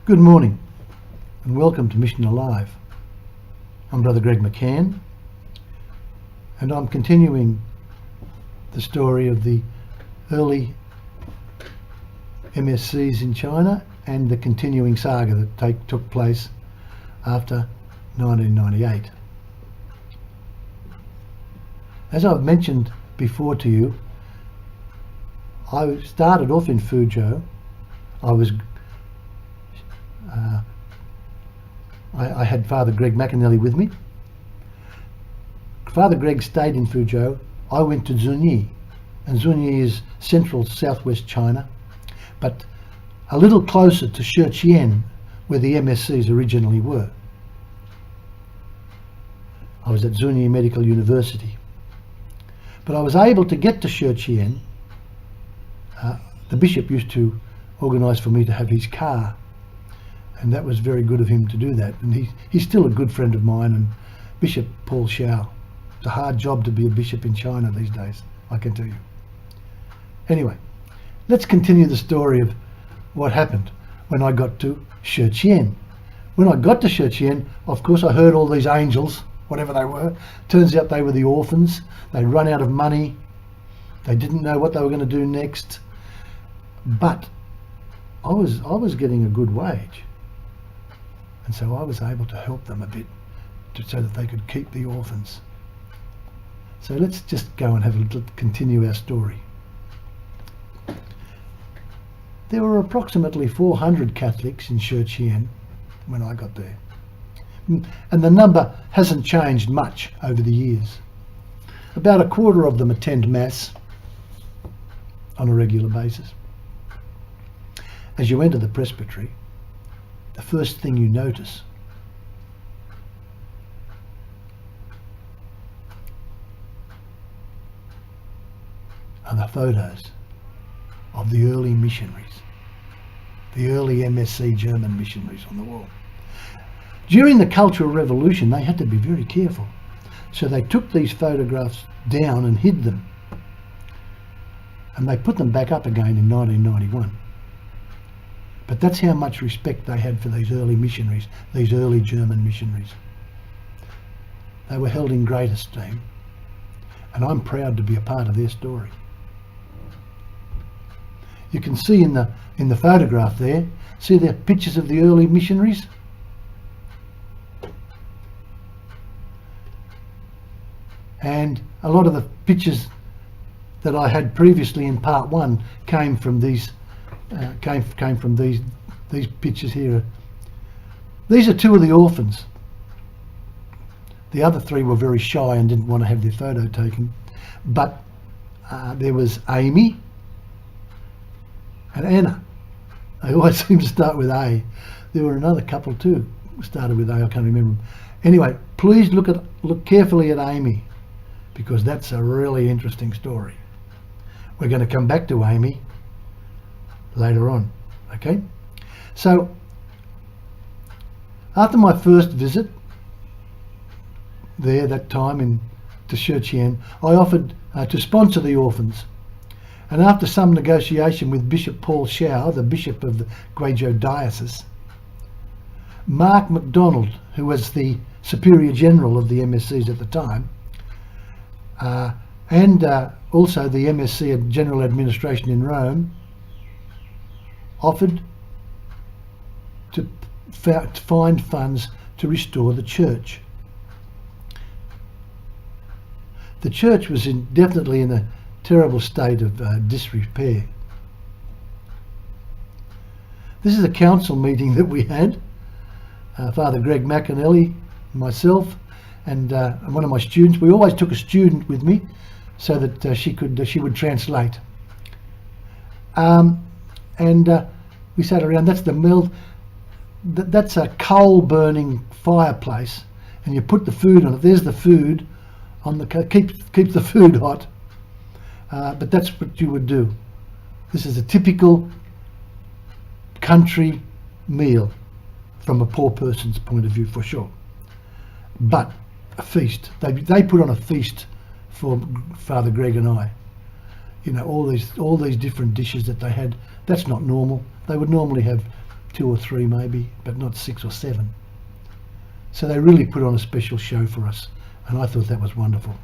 Good morning and welcome to Mission Alive. I'm Brother Greg McCann and I'm continuing the story of the early MSCs in China and the continuing saga that took place after 1998. As I've mentioned before to you, I started off in Fuzhou. I had Father Greg McAnally with me. Father Greg stayed in Fuzhou. I went to Zunyi, and Zunyi is central southwest China, but a little closer to Shenzhen, where the MSCs originally were. I was at Zunyi Medical University. But I was able to get to Shenzhen. The bishop used to organise for me to have his car, and that was very good of him to do that. And he's still a good friend of mine, and Bishop Paul Xiao. It's a hard job to be a bishop in China these days, I can tell you. Anyway, let's continue the story of what happened when I got to Shenzhen. When I got to Shenzhen, of course, I heard all these angels, whatever they were. Turns out they were the orphans. They'd run out of money. They didn't know what they were going to do next. But I was getting a good wage. And so I was able to help them a bit so that they could keep the orphans. So let's just go and continue our story. There were approximately 400 Catholics in Shenzhen when I got there. And the number hasn't changed much over the years. About a quarter of them attend Mass on a regular basis. As you enter the presbytery, the first thing you notice are the photos of the early missionaries, the early MSC German missionaries on the wall. During the Cultural Revolution, they had to be very careful. So they took these photographs down and hid them. And they put them back up again in 1991. But that's how much respect they had for these early missionaries, these early German missionaries. They were held in great esteem, and I'm proud to be a part of their story. You can see in the photograph there, see the pictures of the early missionaries? And a lot of the pictures that I had previously in part one came from these these pictures here. These are two of the orphans. The other three were very shy and didn't want to have their photo taken. But there was Amy and Anna. They always seem to start with A. There were another couple too who started with A, I can't remember them. Anyway, please look carefully at Amy, because that's a really interesting story. We're going to come back to Amy later on, okay? So, after my first visit there that time to Shenzhen, I offered to sponsor the orphans. And after some negotiation with Bishop Paul Xiao, the Bishop of the Guizhou Diocese, Mark MacDonald, who was the Superior General of the MSCs at the time, and also the MSC General Administration in Rome, offered to find funds to restore the church. The church was definitely in a terrible state of disrepair. This is a council meeting that we had. Father Greg McAnally, myself, and one of my students. We always took a student with me so that she would translate. We sat around. That's the mill. That's a coal burning fireplace, and you put the food on it. There's the food on the keep the food hot. But that's what you would do. This is a typical country meal from a poor person's point of view, for sure. But a feast. They put on a feast for Father Greg and I. You know, all these different dishes that they had. That's not normal. They would normally have 2 or 3 maybe, but not 6 or 7. So they really put on a special show for us, and I thought that was wonderful.